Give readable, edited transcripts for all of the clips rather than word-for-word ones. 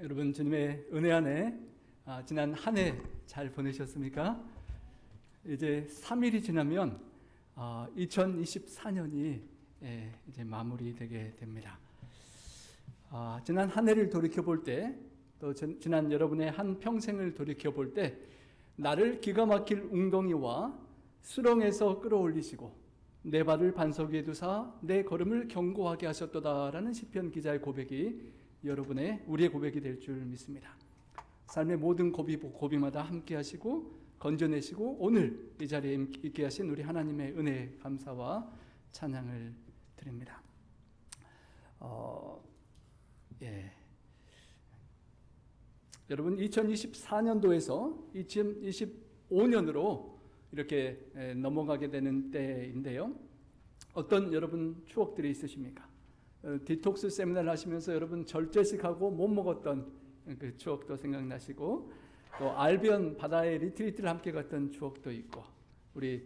여러분 주님의 은혜 안에 지난 한 해 잘 보내셨습니까? 이제 3일이 지나면 2024년이 이제 마무리되게 됩니다. 지난 한 해를 돌이켜볼 때, 또 지난 여러분의 한 평생을 돌이켜볼 때 나를 기가 막힐 웅덩이와 수렁에서 끌어올리시고 내 발을 반석 위에 두사 내 걸음을 견고하게 하셨도다라는 시편 기자의 고백이 우리의 고백이 될 줄 믿습니다. 삶의 모든 고비마다 함께 하시고 건져내시고 오늘 이 자리에 있게 하신 우리 하나님의 은혜 감사와 찬양을 드립니다. 여러분 2024년도에서 2025년으로 이렇게 넘어가게 되는 때인데요. 어떤 여러분 추억들이 있으십니까? 디톡스 세미나를 하시면서 여러분 절제식하고 못 먹었던 그 추억도 생각나시고, 또 알비언 바다의 리트리트를 함께 갔던 추억도 있고, 우리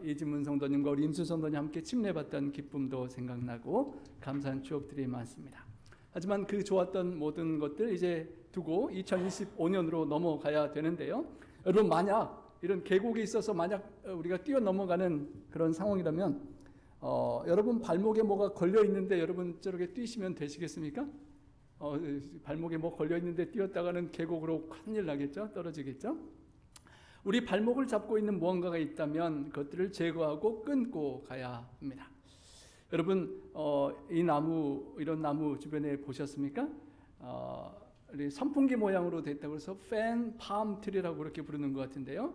이진문 성도님과 우리 임수 성도님 함께 침례받던 기쁨도 생각나고 감사한 추억들이 많습니다. 하지만 그 좋았던 모든 것들 이제 두고 2025년으로 넘어가야 되는데요. 여러분 만약 이런 계곡이 있어서 만약 우리가 뛰어넘어가는 그런 상황이라면 여러분 발목에 뭐가 걸려 있는데 여러분 저렇게 뛰시면 되시겠습니까? 발목에 뭐 걸려 있는데 뛰었다가는 계곡으로 큰일 나겠죠? 떨어지겠죠? 우리 발목을 잡고 있는 무언가가 있다면 그것들을 제거하고 끊고 가야 합니다. 여러분 이런 나무 주변에 보셨습니까? 선풍기 모양으로 됐다고 해서 팬 팜 트리라고 그렇게 부르는 것 같은데요.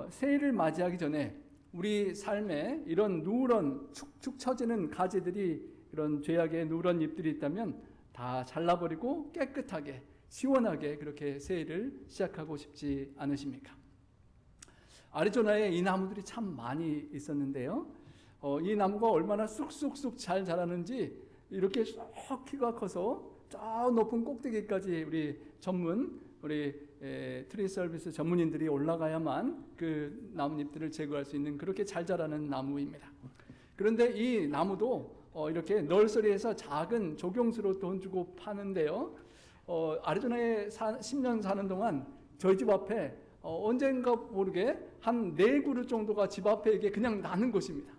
새해를 맞이하기 전에 우리 삶에 이런 누런 축축 처지는 가지들이, 이런 죄악의 누런 잎들이 있다면 다 잘라버리고 깨끗하게 시원하게 그렇게 새해를 시작하고 싶지 않으십니까? 아리조나에 이 나무들이 참 많이 있었는데요. 이 나무가 얼마나 쑥쑥쑥 잘 자라는지 이렇게 쏙 키가 커서 저 높은 꼭대기까지 우리 트리 서비스 전문인들이 올라가야만 그 나뭇잎들을 제거할 수 있는 그렇게 잘 자라는 나무입니다. 그런데 이 나무도 이렇게 널서리에서 작은 조경수로 돈 주고 파는데요. 아리조나에 10년 사는 동안 저희 집 앞에 언젠가 모르게 한 4그루 정도가 집 앞에 이게 그냥 나는 것입니다.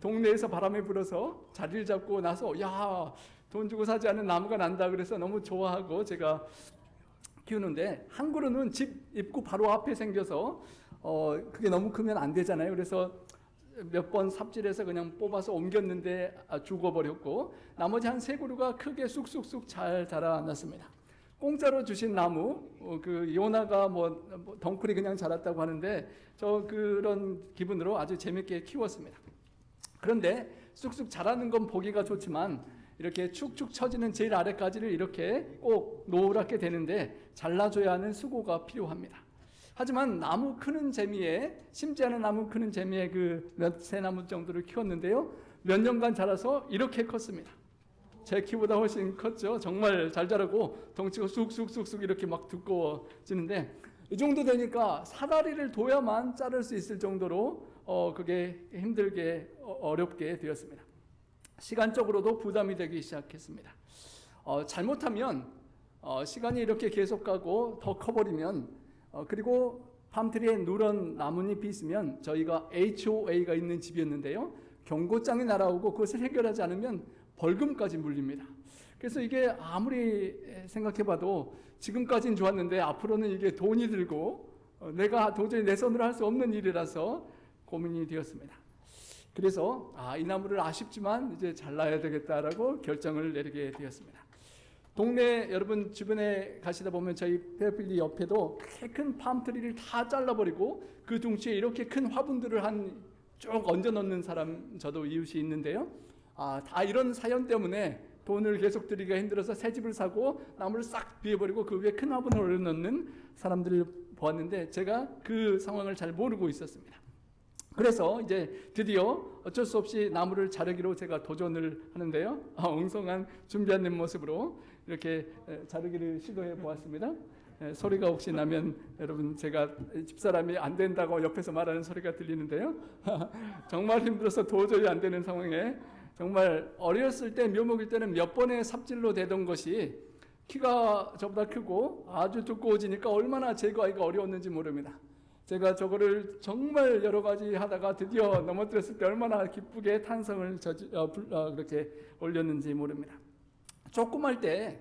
동네에서 바람이 불어서 자리를 잡고 나서 야, 돈 주고 사지 않은 나무가 난다 그래서 너무 좋아하고 제가 키우는데, 한 그루는 집 입구 바로 앞에 생겨서 그게 너무 크면 안 되잖아요. 그래서 몇 번 삽질해서 그냥 뽑아서 옮겼는데 죽어버렸고, 나머지 한 3그루가 크게 쑥쑥쑥 잘 자라났습니다. 공짜로 주신 나무, 그 요나가 덩쿨이 그냥 자랐다고 하는데 그런 기분으로 아주 재밌게 키웠습니다. 그런데 쑥쑥 자라는 건 보기가 좋지만 이렇게 축축 처지는 제일 아래까지를 이렇게 꼭 노랗게 되는데 잘라줘야 하는 수고가 필요합니다. 하지만 나무 크는 재미에, 심지 않은 나무 크는 재미에 그 새 나무 정도를 키웠는데요. 몇 년간 자라서 이렇게 컸습니다. 제 키보다 훨씬 컸죠. 정말 잘 자라고 덩치가 쑥쑥쑥쑥 이렇게 막 두꺼워지는데, 이 정도 되니까 사다리를 둬야만 자를 수 있을 정도로 그게 힘들게 어렵게 되었습니다. 시간적으로도 부담이 되기 시작했습니다. 잘못하면 시간이 이렇게 계속 가고 더 커버리면, 그리고 팜트리에 누런 나뭇잎이 있으면, 저희가 HOA가 있는 집이었는데요, 경고장이 날아오고 그것을 해결하지 않으면 벌금까지 물립니다. 그래서 이게 아무리 생각해봐도 지금까지는 좋았는데 앞으로는 이게 돈이 들고 내가 도저히 내 손으로 할 수 없는 일이라서 고민이 되었습니다. 그래서 이 나무를 아쉽지만 이제 잘라야 되겠다라고 결정을 내리게 되었습니다. 동네 여러분 주변에 가시다 보면 저희 페어필리 옆에도 꽤 큰 팜트리를 다 잘라버리고 그 둥치에 이렇게 큰 화분들을 쭉 얹어 놓는 사람, 저도 이웃이 있는데요. 다 이런 사연 때문에 돈을 계속 들이기가 힘들어서 새 집을 사고 나무를 싹 비워버리고 그 위에 큰 화분을 올려놓는 사람들을 보았는데, 제가 그 상황을 잘 모르고 있었습니다. 그래서 이제 드디어 어쩔 수 없이 나무를 자르기로 제가 도전을 하는데요. 엉성한 준비한 모습으로 이렇게 자르기를 시도해 보았습니다. 소리가 혹시 나면 여러분, 제가 집사람이 안 된다고 옆에서 말하는 소리가 들리는데요. 정말 힘들어서 도저히 안 되는 상황에, 정말 어렸을 때 묘목일 때는 몇 번의 삽질로 되던 것이 키가 저보다 크고 아주 두꺼워지니까 얼마나 제거하기가 어려웠는지 모릅니다. 제가 저거를 정말 여러 가지 하다가 드디어 넘어뜨렸을 때 얼마나 기쁘게 탄성을 그렇게 올렸는지 모릅니다. 조그말 때,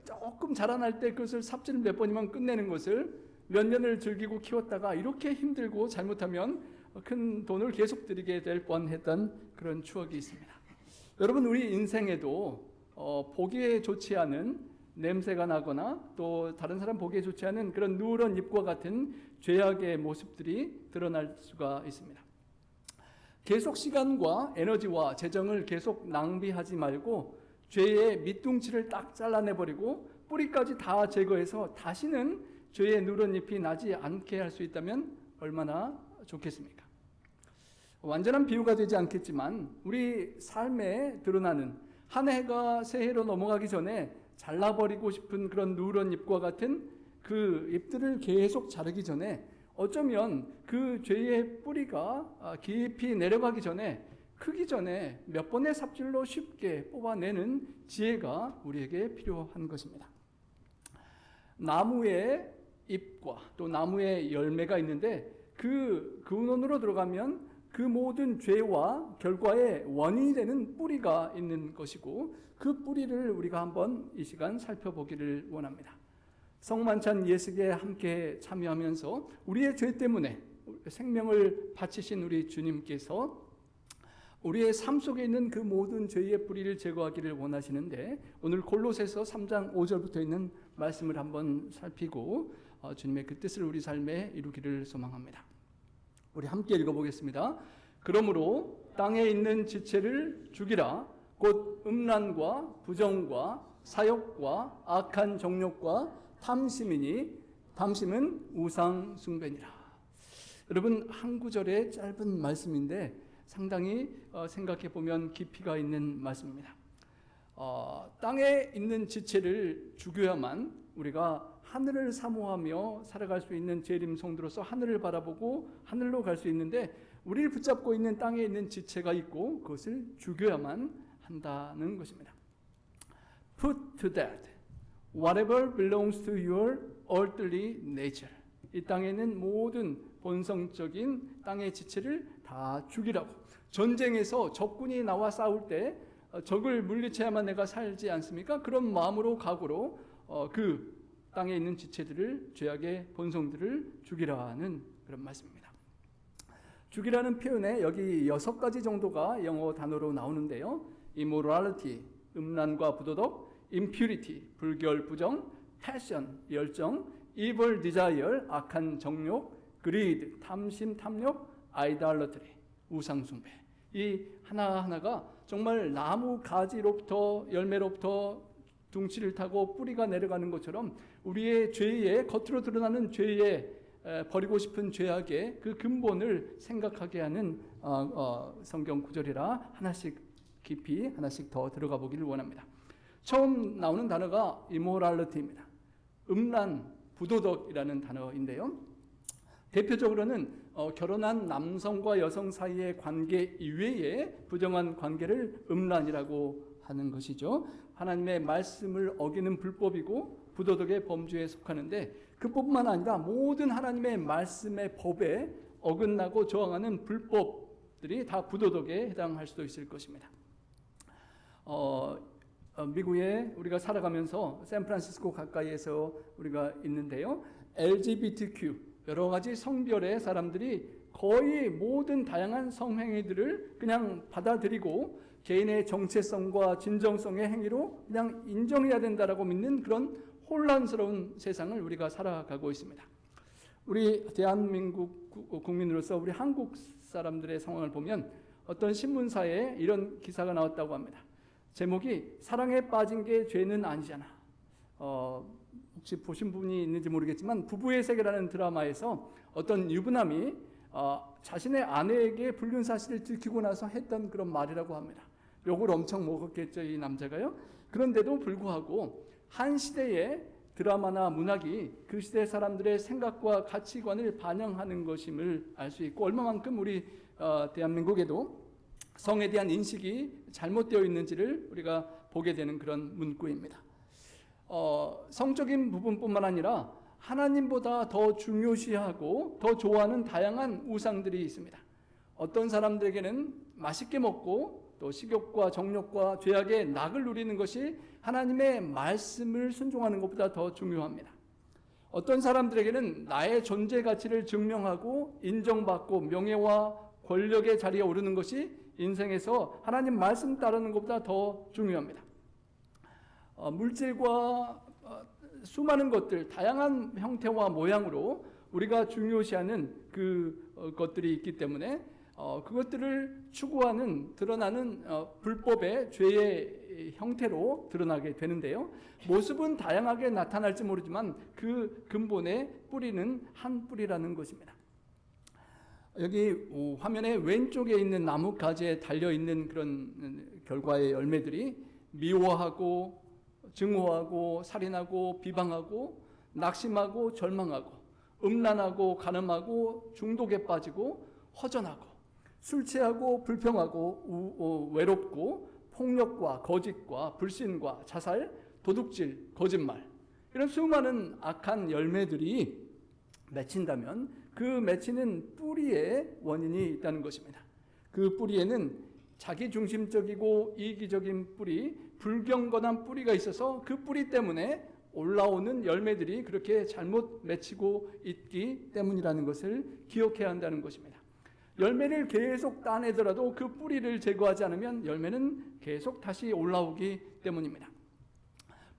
조금 자라날 때 그것을 삽질 몇 번이면 끝내는 것을 몇 년을 즐기고 키웠다가 이렇게 힘들고 잘못하면 큰 돈을 계속 들이게 될 뻔했던 그런 추억이 있습니다. 여러분, 우리 인생에도 보기에 좋지 않은 냄새가 나거나 또 다른 사람 보기에 좋지 않은 그런 누런 잎과 같은 죄악의 모습들이 드러날 수가 있습니다. 계속 시간과 에너지와 재정을 계속 낭비하지 말고 죄의 밑둥치를 딱 잘라내버리고 뿌리까지 다 제거해서 다시는 죄의 누런 잎이 나지 않게 할 수 있다면 얼마나 좋겠습니까? 완전한 비유가 되지 않겠지만 우리 삶에 드러나는 한 해가 새해로 넘어가기 전에 잘라버리고 싶은 그런 누런 잎과 같은 그 잎들을 계속 자르기 전에 어쩌면 그 죄의 뿌리가 깊이 내려가기 전에 크기 전에 몇 번의 삽질로 쉽게 뽑아내는 지혜가 우리에게 필요한 것입니다. 나무의 잎과 또 나무의 열매가 있는데 그 근원으로 들어가면 그 모든 죄와 결과의 원인이 되는 뿌리가 있는 것이고 그 뿌리를 우리가 한번 이 시간 살펴보기를 원합니다. 성만찬 예식에 함께 참여하면서 우리의 죄 때문에 생명을 바치신 우리 주님께서 우리의 삶 속에 있는 그 모든 죄의 뿌리를 제거하기를 원하시는데 오늘 골로새서 3장 5절부터 있는 말씀을 한번 살피고 주님의 그 뜻을 우리 삶에 이루기를 소망합니다. 우리 함께 읽어보겠습니다. 그러므로 땅에 있는 지체를 죽이라. 곧 음란과 부정과 사욕과 악한 정욕과 탐심이니 탐심은 우상 숭배니라. 여러분, 한 구절의 짧은 말씀인데 상당히 생각해 보면 깊이가 있는 말씀입니다. 땅에 있는 지체를 죽여야만 우리가 하늘을 사모하며 살아갈 수 있는 재림 성도로서 하늘을 바라보고 하늘로 갈 수 있는데 우리를 붙잡고 있는 땅에 있는 지체가 있고 그것을 죽여야만 한다는 것입니다. Put to death whatever belongs to your earthly nature. 이 땅에 있는 모든 본성적인 땅의 지체를 다 죽이라고. 전쟁에서 적군이 나와 싸울 때 적을 물리쳐야만 내가 살지 않습니까? 그런 마음으로 각오로 그 땅에 있는 지체들을, 죄악의 본성들을 죽이라는 그런 말씀입니다. 죽이라는 표현에 여기 6가지 정도가 영어 단어로 나오는데요. immorality, 음란과 부도덕, impurity, 불결, 부정, passion, 열정, evil desire, 악한 정욕, greed, 탐심, 탐욕, idolatry, 우상숭배. 이 하나하나가 정말 나무 가지로부터 열매로부터 둥치를 타고 뿌리가 내려가는 것처럼 우리의 죄의 겉으로 드러나는 죄의 버리고 싶은 죄악의 그 근본을 생각하게 하는 성경 구절이라 하나씩 깊이 하나씩 더 들어가 보기를 원합니다. 처음 나오는 단어가 immorality입니다. 음란, 부도덕이라는 단어인데요. 대표적으로는 결혼한 남성과 여성 사이의 관계 이외의 부정한 관계를 음란이라고 하는 것이죠. 하나님의 말씀을 어기는 불법이고 부도덕의 범주에 속하는데 그뿐만 아니라 모든 하나님의 말씀의 법에 어긋나고 저항하는 불법들이 다 부도덕에 해당할 수도 있을 것입니다. 미국에 우리가 살아가면서 샌프란시스코 가까이에서 우리가 있는데요. LGBTQ 여러 가지 성별의 사람들이 거의 모든 다양한 성행위들을 그냥 받아들이고 개인의 정체성과 진정성의 행위로 그냥 인정해야 된다라고 믿는 그런 혼란스러운 세상을 우리가 살아가고 있습니다. 우리 대한민국 국민으로서 우리 한국 사람들의 상황을 보면 어떤 신문사에 이런 기사가 나왔다고 합니다. 제목이 사랑에 빠진 게 죄는 아니잖아. 혹시 보신 분이 있는지 모르겠지만 부부의 세계라는 드라마에서 어떤 유부남이 자신의 아내에게 불륜 사실을 들키고 나서 했던 그런 말이라고 합니다. 욕을 엄청 먹었겠죠, 이 남자가요. 그런데도 불구하고 한 시대의 드라마나 문학이 그 시대 사람들의 생각과 가치관을 반영하는 것임을 알 수 있고 얼마만큼 우리 대한민국에도 성에 대한 인식이 잘못되어 있는지를 우리가 보게 되는 그런 문구입니다. 성적인 부분뿐만 아니라 하나님보다 더 중요시하고 더 좋아하는 다양한 우상들이 있습니다. 어떤 사람들에게는 맛있게 먹고 또 식욕과 정욕과 죄악의 낙을 누리는 것이 하나님의 말씀을 순종하는 것보다 더 중요합니다. 어떤 사람들에게는 나의 존재 가치를 증명하고 인정받고 명예와 권력의 자리에 오르는 것이 인생에서 하나님 말씀 따르는 것보다 더 중요합니다. 물질과 수많은 것들, 다양한 형태와 모양으로 우리가 중요시하는 것들이 있기 때문에 그것들을 추구하는 드러나는 불법의 죄의 형태로 드러나게 되는데요. 모습은 다양하게 나타날지 모르지만 그 근본의 뿌리는 한 뿌리라는 것입니다. 여기 화면에 왼쪽에 있는 나무 가지에 달려있는 그런 결과의 열매들이 미워하고 증오하고 살인하고 비방하고 낙심하고 절망하고 음란하고 간음하고 중독에 빠지고 허전하고 술 취하고 불평하고 외롭고 폭력과 거짓과 불신과 자살, 도둑질, 거짓말 이런 수많은 악한 열매들이 맺힌다면 그 맺히는 뿌리에 원인이 있다는 것입니다. 그 뿌리에는 자기중심적이고 이기적인 뿌리, 불경건한 뿌리가 있어서 그 뿌리 때문에 올라오는 열매들이 그렇게 잘못 맺히고 있기 때문이라는 것을 기억해야 한다는 것입니다. 열매를 계속 따내더라도 그 뿌리를 제거하지 않으면 열매는 계속 다시 올라오기 때문입니다.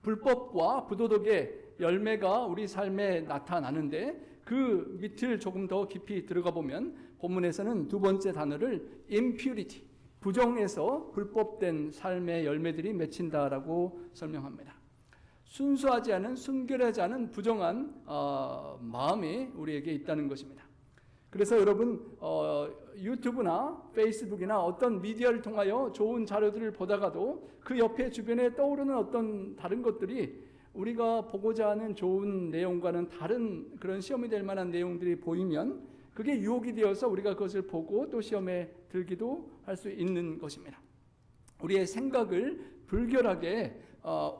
불법과 부도덕의 열매가 우리 삶에 나타나는데 그 밑을 조금 더 깊이 들어가 보면 본문에서는 두 번째 단어를 impurity, 부정에서 불법된 삶의 열매들이 맺힌다라고 설명합니다. 순수하지 않은, 순결하지 않은 부정한 마음이 우리에게 있다는 것입니다. 그래서 여러분 유튜브나 페이스북이나 어떤 미디어를 통하여 좋은 자료들을 보다가도 그 옆에 주변에 떠오르는 어떤 다른 것들이 우리가 보고자 하는 좋은 내용과는 다른 그런 시험이 될 만한 내용들이 보이면 그게 유혹이 되어서 우리가 그것을 보고 또 시험에 들기도 할 수 있는 것입니다. 우리의 생각을 불결하게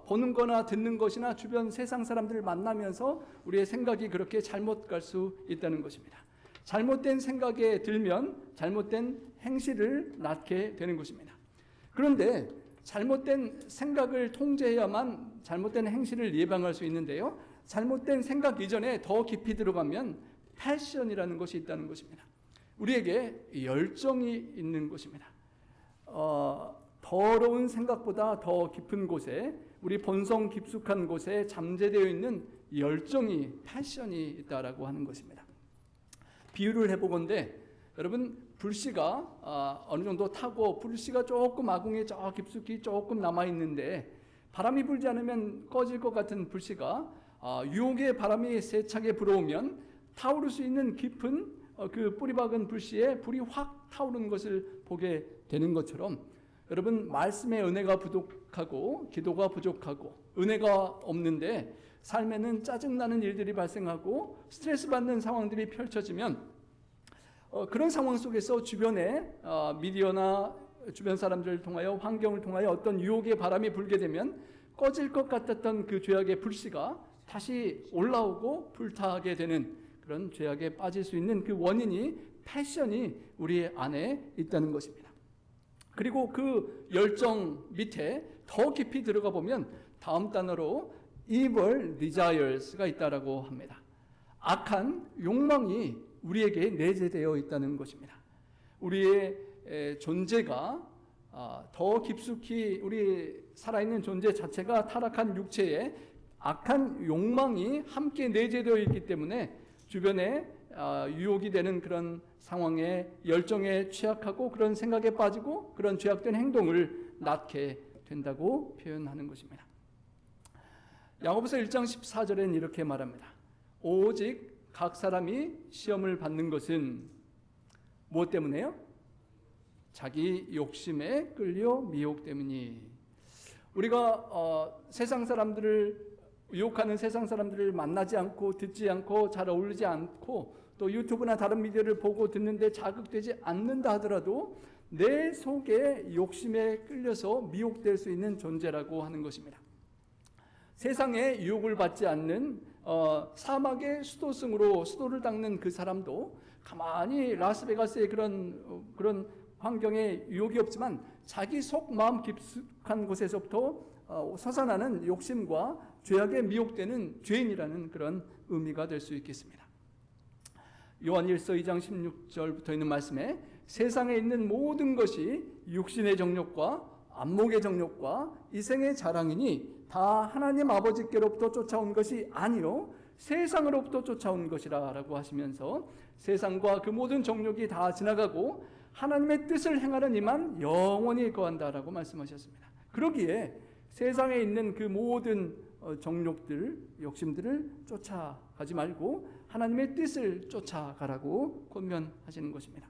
보는 거나 듣는 것이나 주변 세상 사람들을 만나면서 우리의 생각이 그렇게 잘못 갈 수 있다는 것입니다. 잘못된 생각에 들면 잘못된 행실을 낳게 되는 것입니다. 그런데 잘못된 생각을 통제해야만 잘못된 행실을 예방할 수 있는데요. 잘못된 생각 이전에 더 깊이 들어가면 패션이라는 것이 있다는 것입니다. 우리에게 열정이 있는 것입니다. 더러운 생각보다 더 깊은 곳에 우리 본성 깊숙한 곳에 잠재되어 있는 열정이 패션이 있다라고 하는 것입니다. 비유를 해보건대 여러분 불씨가 어느 정도 타고 불씨가 조금 아궁이에 저 깊숙이 조금 남아있는데 바람이 불지 않으면 꺼질 것 같은 불씨가 유혹의 바람이 세차게 불어오면 타오를 수 있는 깊은 그 뿌리 박은 불씨에 불이 확 타오르는 것을 보게 되는 것처럼 여러분 말씀의 은혜가 부족하고 기도가 부족하고 은혜가 없는데 삶에는 짜증나는 일들이 발생하고 스트레스 받는 상황들이 펼쳐지면 그런 상황 속에서 주변에 미디어나 주변 사람들을 통하여 환경을 통하여 어떤 유혹의 바람이 불게 되면 꺼질 것 같았던 그 죄악의 불씨가 다시 올라오고 불타게 되는 그런 죄악에 빠질 수 있는 그 원인이 패션이 우리 안에 있다는 것입니다. 그리고 그 열정 밑에 더 깊이 들어가 보면 다음 단어로 evil desires가 있다라고 합니다. 악한 욕망이 우리에게 내재되어 있다는 것입니다. 우리의 존재가 더 깊숙이 우리 살아있는 존재 자체가 타락한 육체에 악한 욕망이 함께 내재되어 있기 때문에 주변에 유혹이 되는 그런 상황에 열정에 취약하고 그런 생각에 빠지고 그런 죄악된 행동을 낳게 된다고 표현하는 것입니다. 야고보서 1장 14절에는 이렇게 말합니다. 오직 각 사람이 시험을 받는 것은 무엇 때문에요? 자기 욕심에 끌려 미혹 때문이. 우리가 세상 사람들을 유혹하는 세상 사람들을 만나지 않고 듣지 않고 잘 어울리지 않고 또 유튜브나 다른 미디어를 보고 듣는데 자극되지 않는다 하더라도 내 속에 욕심에 끌려서 미혹될 수 있는 존재라고 하는 것입니다. 세상에 유혹을 받지 않는 사막의 수도승으로 수도를 닦는 그 사람도 가만히 라스베가스의 그런 환경에 유혹이 없지만 자기 속 마음 깊숙한 곳에서부터 솟아나는 욕심과 죄악에 미혹되는 죄인이라는 그런 의미가 될 수 있겠습니다. 요한일서 2장 16절부터 있는 말씀에 세상에 있는 모든 것이 육신의 정욕과 안목의 정욕과 이생의 자랑이니 다 하나님 아버지께로부터 쫓아온 것이 아니요 세상으로부터 쫓아온 것이라 라고 하시면서 세상과 그 모든 정욕이 다 지나가고 하나님의 뜻을 행하는 이만 영원히 거한다라고 말씀하셨습니다. 그러기에 세상에 있는 그 모든 정욕들, 욕심들을 쫓아가지 말고 하나님의 뜻을 쫓아가라고 권면하시는 것입니다.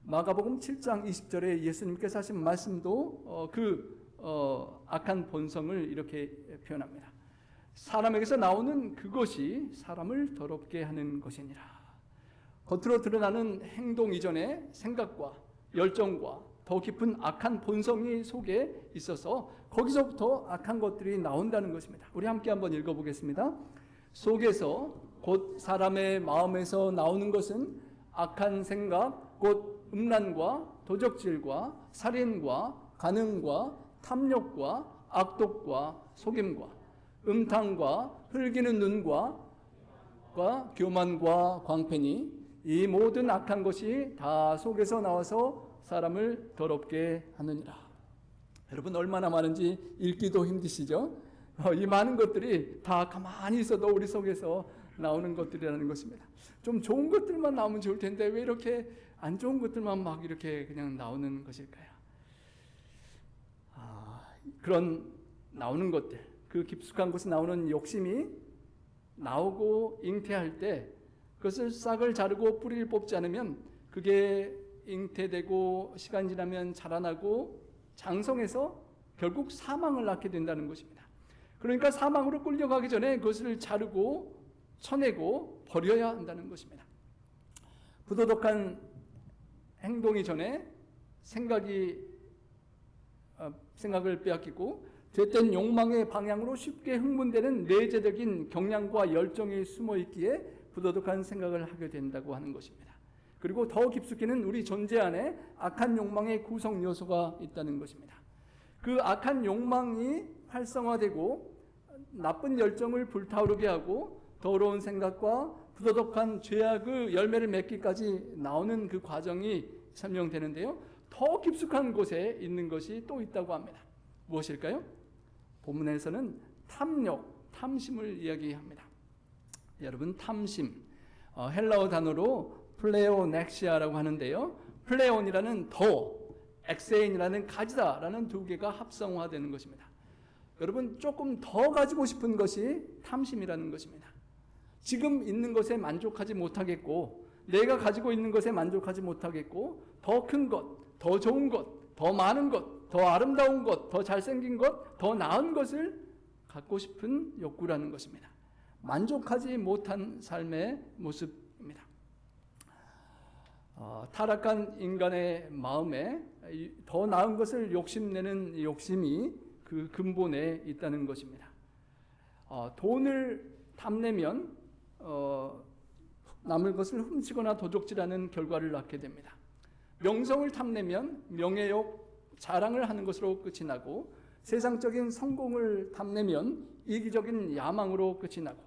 마가복음 7장 20절에 예수님께서 하신 말씀도 악한 본성을 이렇게 표현합니다. 사람에게서 나오는 그것이 사람을 더럽게 하는 것이니라. 겉으로 드러나는 행동 이전에 생각과 열정과 더 깊은 악한 본성이 속에 있어서 거기서부터 악한 것들이 나온다는 것입니다. 우리 함께 한번 읽어보겠습니다. 속에서 곧 사람의 마음에서 나오는 것은 악한 생각, 곧 음란과 도적질과 살인과 간음과 탐욕과 악독과 속임과 음탕과 흘기는 눈과 교만과 광패니 이 모든 악한 것이 다 속에서 나와서 사람을 더럽게 하느니라. 여러분 얼마나 많은지 읽기도 힘드시죠? 이 많은 것들이 다 가만히 있어도 우리 속에서 나오는 것들이라는 것입니다. 좀 좋은 것들만 나오면 좋을 텐데 왜 이렇게 안 좋은 것들만 막 이렇게 그냥 나오는 것일까요? 그런 나오는 것들, 그 깊숙한 곳에 나오는 욕심이 나오고 잉태할 때 그것을 싹을 자르고 뿌리를 뽑지 않으면 그게 잉태되고 시간 지나면 자라나고 장성해서 결국 사망을 낳게 된다는 것입니다. 그러니까 사망으로 끌려가기 전에 그것을 자르고 쳐내고 버려야 한다는 것입니다. 부도덕한 행동이 전에 생각을 빼앗기고 죄된 욕망의 방향으로 쉽게 흥분되는 내재적인 경향과 열정이 숨어 있기에 부도덕한 생각을 하게 된다고 하는 것입니다. 그리고 더 깊숙이는 우리 존재 안에 악한 욕망의 구성 요소가 있다는 것입니다. 그 악한 욕망이 활성화되고 나쁜 열정을 불타오르게 하고 더러운 생각과 부도덕한 죄악의 열매를 맺기까지 나오는 그 과정이 설명되는데요. 더 깊숙한 곳에 있는 것이 또 있다고 합니다. 무엇일까요? 본문에서는 탐욕, 탐심을 이야기합니다. 여러분 탐심, 헬라어 단어로 플레오넥시아라고 하는데요. 플레온이라는 더, 엑세인이라는 가지다라는 두 개가 합성화되는 것입니다. 여러분 조금 더 가지고 싶은 것이 탐심이라는 것입니다. 지금 있는 것에 만족하지 못하겠고 내가 가지고 있는 것에 만족하지 못하겠고 더 큰 것, 더 좋은 것, 더 많은 것, 더 아름다운 것, 더 잘생긴 것, 더 나은 것을 갖고 싶은 욕구라는 것입니다. 만족하지 못한 삶의 모습입니다. 타락한 인간의 마음에 더 나은 것을 욕심내는 욕심이 그 근본에 있다는 것입니다. 돈을 탐내면 남의 것을 훔치거나 도적질하는 결과를 낳게 됩니다. 명성을 탐내면 명예욕, 자랑을 하는 것으로 끝이 나고 세상적인 성공을 탐내면 이기적인 야망으로 끝이 나고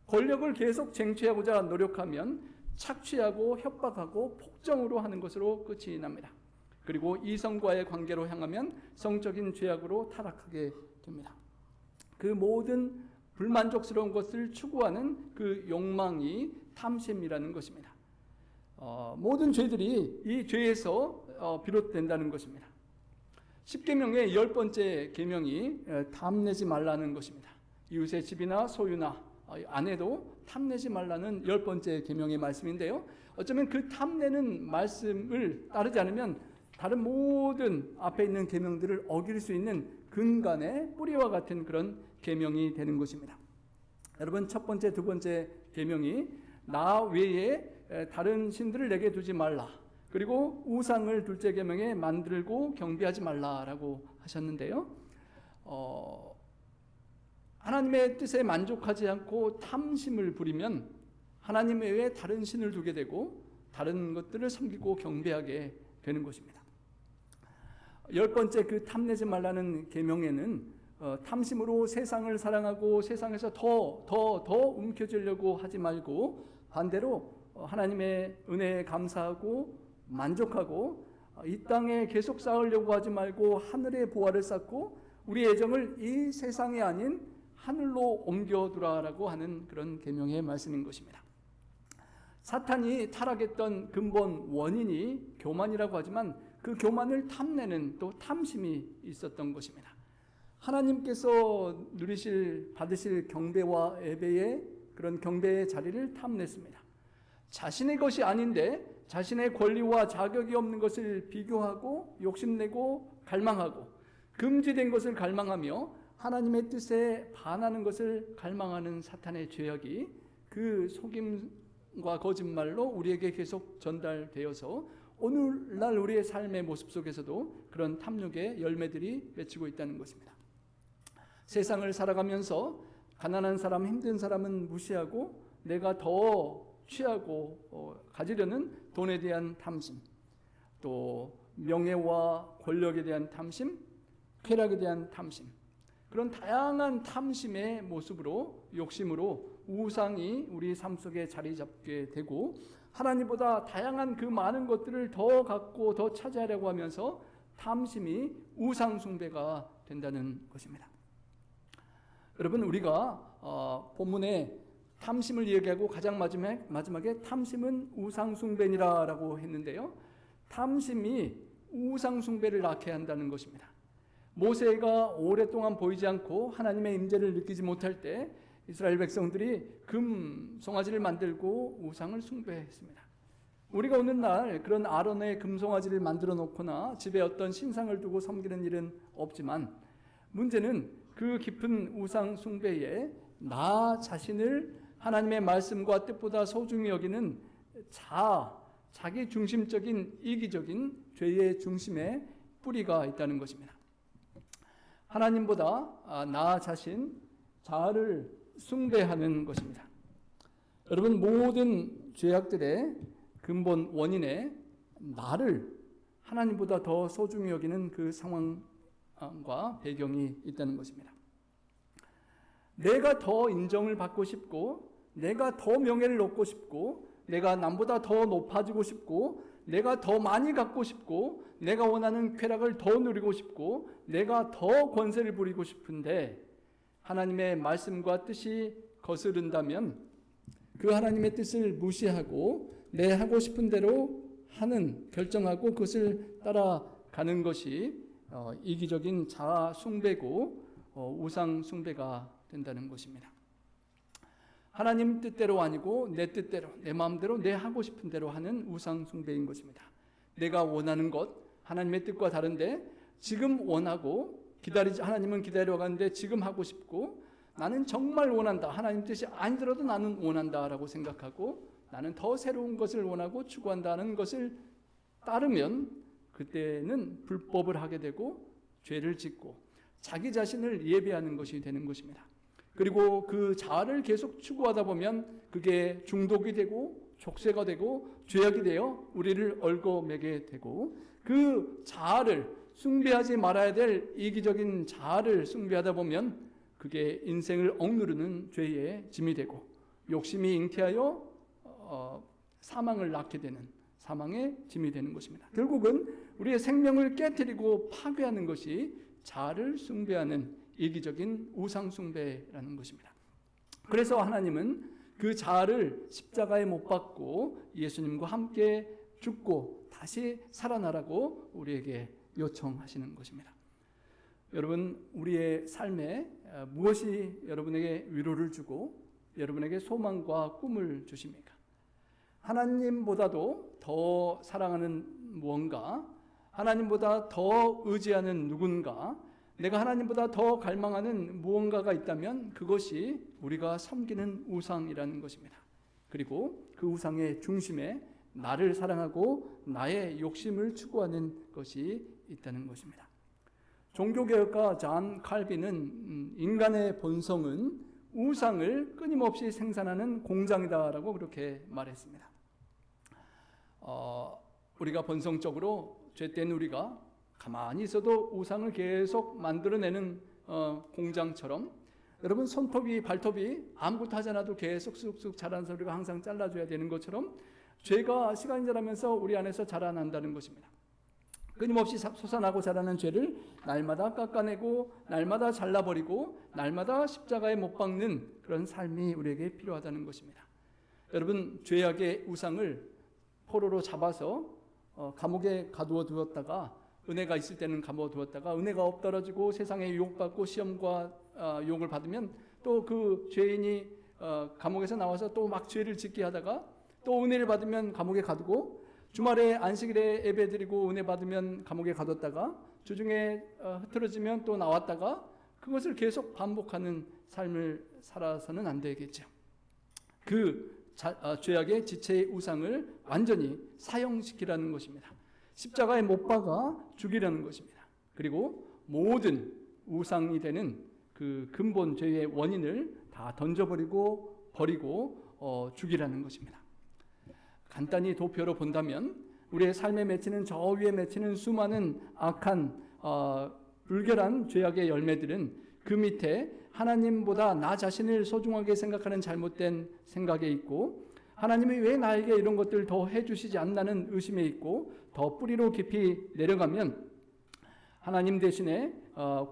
권력을 계속 쟁취하고자 노력하면 착취하고 협박하고 폭정으로 하는 것으로 끝이 납니다. 그리고 이성과의 관계로 향하면 성적인 죄악으로 타락하게 됩니다. 그 모든 불만족스러운 것을 추구하는 그 욕망이 탐심이라는 것입니다. 모든 죄들이 이 죄에서 비롯된다는 것입니다. 10계명의 10번째 계명이 탐내지 말라는 것입니다. 이웃의 집이나 소유나 아내도 탐내지 말라는 10번째 계명의 말씀인데요. 어쩌면 그 탐내는 말씀을 따르지 않으면 다른 모든 앞에 있는 계명들을 어길 수 있는 근간의 뿌리와 같은 그런 계명이 되는 것입니다. 여러분 첫 번째, 두 번째 계명이 나 외에 다른 신들을 내게 두지 말라. 그리고 우상을 둘째 계명에 만들고 경배하지 말라라고 하셨는데요. 하나님의 뜻에 만족하지 않고 탐심을 부리면 하나님 외에 다른 신을 두게 되고 다른 것들을 섬기고 경배하게 되는 것입니다. 10번째 그 탐내지 말라는 계명에는 탐심으로 세상을 사랑하고 세상에서 더 움켜쥐려고 하지 말고 반대로 하나님의 은혜에 감사하고 만족하고 이 땅에 계속 쌓으려고 하지 말고 하늘의 보화를 쌓고 우리 애정을 이 세상이 아닌 하늘로 옮겨두라라고 하는 그런 계명의 말씀인 것입니다. 사탄이 타락했던 근본 원인이 교만이라고 하지만 그 교만을 탐내는 또 탐심이 있었던 것입니다. 하나님께서 받으실 경배와 예배의 그런 경배의 자리를 탐냈습니다. 자신의 것이 아닌데 자신의 권리와 자격이 없는 것을 비교하고 욕심내고 갈망하고 금지된 것을 갈망하며 하나님의 뜻에 반하는 것을 갈망하는 사탄의 죄악이 그 속임과 거짓말로 우리에게 계속 전달되어서 오늘날 우리의 삶의 모습 속에서도 그런 탐욕의 열매들이 맺히고 있다는 것입니다. 세상을 살아가면서 가난한 사람, 힘든 사람은 무시하고 내가 더 취하고 가지려는 돈에 대한 탐심, 또 명예와 권력에 대한 탐심, 쾌락에 대한 탐심, 그런 다양한 탐심의 모습으로 욕심으로 우상이 우리 삶 속에 자리 잡게 되고 하나님보다 다양한 그 많은 것들을 더 갖고 더 차지하려고 하면서 탐심이 우상 숭배가 된다는 것입니다. 여러분, 우리가 본문에 탐심을 얘기하고 가장 마지막에 탐심은 우상 숭배니라라고 했는데요. 탐심이 우상 숭배를 낳게 한다는 것입니다. 모세가 오랫동안 보이지 않고 하나님의 임재를 느끼지 못할 때 이스라엘 백성들이 금 송아지를 만들고 우상을 숭배했습니다. 우리가 오늘날 그런 아론의 금 송아지를 만들어 놓거나 집에 어떤 신상을 두고 섬기는 일은 없지만 문제는 그 깊은 우상 숭배에 나 자신을 하나님의 말씀과 뜻보다 소중히 여기는 자기 중심적인 이기적인 죄의 중심에 뿌리가 있다는 것입니다. 하나님보다 나 자신, 자아를 숭배하는 것입니다. 여러분, 모든 죄악들의 근본 원인에 나를 하나님보다 더 소중히 여기는 그 상황과 배경이 있다는 것입니다. 내가 더 인정을 받고 싶고 내가 더 명예를 얻고 싶고 내가 남보다 더 높아지고 싶고 내가 더 많이 갖고 싶고 내가 원하는 쾌락을 더 누리고 싶고 내가 더 권세를 부리고 싶은데 하나님의 말씀과 뜻이 거스른다면 그 하나님의 뜻을 무시하고 내 하고 싶은 대로 하는 결정하고 그것을 따라가는 것이 이기적인 자아 숭배고 우상 숭배가 된다는 것입니다. 하나님 뜻대로 아니고 내 뜻대로, 내 마음대로, 내 하고 싶은 대로 하는 우상 숭배인 것입니다. 내가 원하는 것, 하나님의 뜻과 다른데 지금 원하고 하나님은 기다려가는데 지금 하고 싶고 나는 정말 원한다. 하나님 뜻이 아니더라도 나는 원한다라고 생각하고 나는 더 새로운 것을 원하고 추구한다는 것을 따르면 그때는 불법을 하게 되고 죄를 짓고 자기 자신을 예배하는 것이 되는 것입니다. 그리고 그 자아를 계속 추구하다 보면 그게 중독이 되고 족쇄가 되고 죄악이 되어 우리를 얽어매게 되고 그 자아를 숭배하지 말아야 될 이기적인 자아를 숭배하다 보면 그게 인생을 억누르는 죄의 짐이 되고 욕심이 잉태하여 사망을 낳게 되는 사망의 짐이 되는 것입니다. 결국은 우리의 생명을 깨뜨리고 파괴하는 것이 자아를 숭배하는 이기적인 우상 숭배라는 것입니다. 그래서 하나님은 그 자아를 십자가에 못 박고 예수님과 함께 죽고 다시 살아나라고 우리에게 요청하시는 것입니다. 여러분, 우리의 삶에 무엇이 여러분에게 위로를 주고 여러분에게 소망과 꿈을 주십니까? 하나님보다도 더 사랑하는 무언가, 하나님보다 더 의지하는 누군가, 내가 하나님보다 더 갈망하는 무언가가 있다면 그것이 우리가 섬기는 우상이라는 것입니다. 그리고 그 우상의 중심에 나를 사랑하고 나의 욕심을 추구하는 것이 있다는 것입니다. 종교개혁가 존 칼빈은 인간의 본성은 우상을 끊임없이 생산하는 공장이다라고 그렇게 말했습니다. 우리가 본성적으로 죄된 우리가 가만히 있어도 우상을 계속 만들어내는 공장처럼, 여러분 손톱이 발톱이 아무것도 하지 않아도 계속 쑥쑥 자라는 소리가 항상 잘라줘야 되는 것처럼 죄가 시간이 지나면서 우리 안에서 자라난다는 것입니다. 끊임없이 솟아나고 자라는 죄를 날마다 깎아내고 날마다 잘라버리고 날마다 십자가에 못 박는 그런 삶이 우리에게 필요하다는 것입니다. 여러분, 죄악의 우상을 포로로 잡아서 감옥에 가두어 두었다가, 은혜가 있을 때는 감옥에 두었다가 은혜가 없더라지고 세상에 유혹받고 시험과 유혹을 받으면 또 그 죄인이 감옥에서 나와서 또 막 죄를 짓게 하다가 또 은혜를 받으면 감옥에 가두고, 주말에 안식일에 예배드리고 은혜 받으면 감옥에 가뒀다가 주중에 흐트러지면 또 나왔다가, 그것을 계속 반복하는 삶을 살아서는 안 되겠죠. 죄악의 지체의 우상을 완전히 사형시키라는 것입니다. 십자가에 못 박아 죽이라는 것입니다. 그리고 모든 우상이 되는 그 근본 죄의 원인을 다 던져버리고 죽이라는 것입니다. 간단히 도표로 본다면 우리의 삶에 맺히는, 저 위에 맺히는 수많은 악한 불결한 죄악의 열매들은 그 밑에 하나님보다 나 자신을 소중하게 생각하는 잘못된 생각에 있고, 하나님이 왜 나에게 이런 것들을 더 해주시지 않나는 의심에 있고, 더 뿌리로 깊이 내려가면 하나님 대신에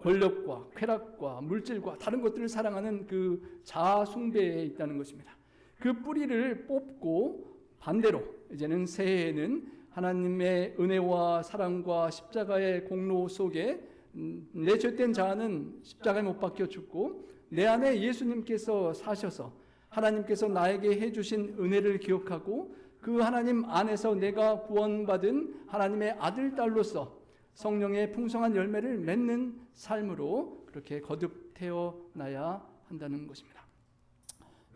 권력과 쾌락과 물질과 다른 것들을 사랑하는 그 자아 숭배에 있다는 것입니다. 그 뿌리를 뽑고 반대로 이제는 새해에는 하나님의 은혜와 사랑과 십자가의 공로 속에 내 죄된 자아는 십자가에 못 박혀 죽고, 내 안에 예수님께서 사셔서 하나님께서 나에게 해주신 은혜를 기억하고 그 하나님 안에서 내가 구원받은 하나님의 아들, 딸로서 성령의 풍성한 열매를 맺는 삶으로 그렇게 거듭 태어나야 한다는 것입니다.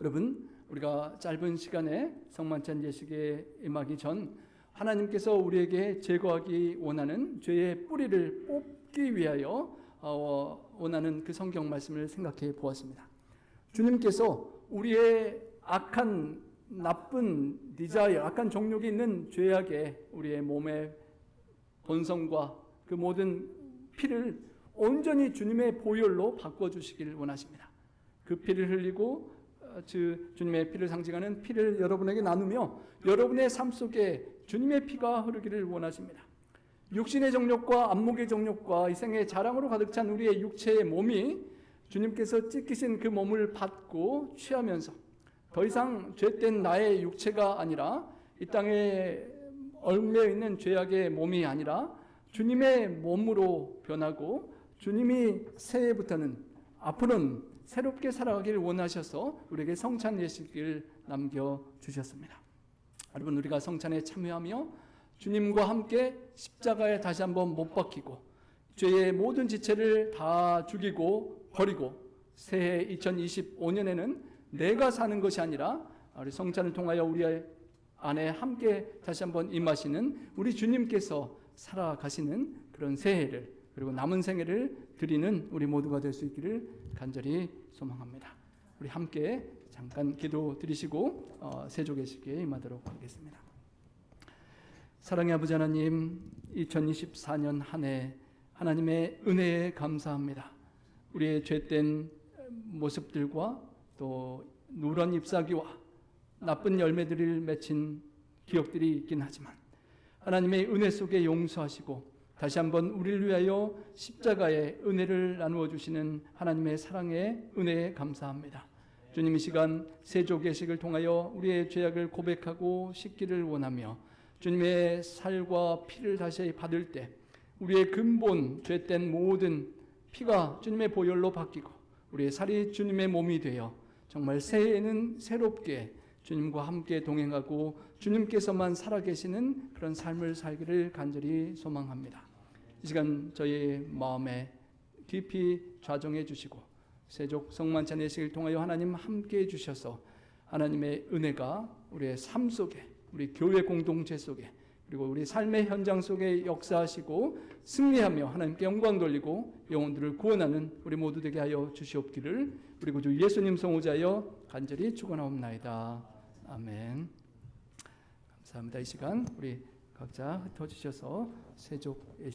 여러분, 우리가 짧은 시간에 성만찬 예식에 임하기 전 하나님께서 우리에게 제거하기 원하는 죄의 뿌리를 뽑기 위하여 원하는 그 성경 말씀을 생각해 보았습니다. 주님께서 우리의 악한 나쁜 디자이어, 악한 정욕이 있는 죄악에 우리의 몸의 본성과 그 모든 피를 온전히 주님의 보혈로 바꿔주시기를 원하십니다. 그 피를 흘리고 주님의 피를 상징하는 피를 여러분에게 나누며 여러분의 삶 속에 주님의 피가 흐르기를 원하십니다. 육신의 정욕과 안목의 정욕과 이 생의 자랑으로 가득 찬 우리의 육체의 몸이 주님께서 찢기신 그 몸을 받고 취하면서 더 이상 죄된 나의 육체가 아니라 이 땅에 얽매여 있는 죄악의 몸이 아니라 주님의 몸으로 변하고, 주님이 새해부터는 앞으로는 새롭게 살아가기를 원하셔서 우리에게 성찬 예식을 남겨주셨습니다. 여러분, 우리가 성찬에 참여하며 주님과 함께 십자가에 다시 한번 못 박히고 죄의 모든 지체를 다 죽이고 버리고, 새해 2025년에는 내가 사는 것이 아니라 우리 성찬을 통하여 우리 안에 함께 다시 한번 임하시는 우리 주님께서 살아가시는 그런 새해를, 그리고 남은 생애를 드리는 우리 모두가 될 수 있기를 간절히 소망합니다. 우리 함께 잠깐 기도 드리시고 세조계식에 임하도록 하겠습니다. 사랑의 아버지 하나님, 2024년 한 해 하나님의 은혜에 감사합니다. 우리의 죄된 모습들과 또 누런 잎사귀와 나쁜 열매들을 맺힌 기억들이 있긴 하지만 하나님의 은혜 속에 용서하시고 다시 한번 우리를 위하여 십자가의 은혜를 나누어 주시는 하나님의 사랑의 은혜에 감사합니다. 주님, 이 시간 세조계식을 통하여 우리의 죄악을 고백하고 씻기를 원하며 주님의 살과 피를 다시 받을 때 우리의 근본 죄된 모든 피가 주님의 보혈로 바뀌고 우리의 살이 주님의 몸이 되어 정말 새해에는 새롭게 주님과 함께 동행하고 주님께서만 살아계시는 그런 삶을 살기를 간절히 소망합니다. 이 시간 저희 마음에 깊이 좌정해 주시고 세족 성만찬 예식을 통하여 하나님 함께 해주셔서 하나님의 은혜가 우리의 삶 속에, 우리 교회 공동체 속에 그리고 우리 삶의 현장 속에 역사하시고 승리하며 하나님께 영광 돌리고 영혼들을 구원하는 우리 모두 되게 하여 주시옵기를 우리 구주 예수님 성호자여 간절히 축원하옵나이다. 아멘. 감사합니다. 이 시간 우리 각자 흩어지셔서 세족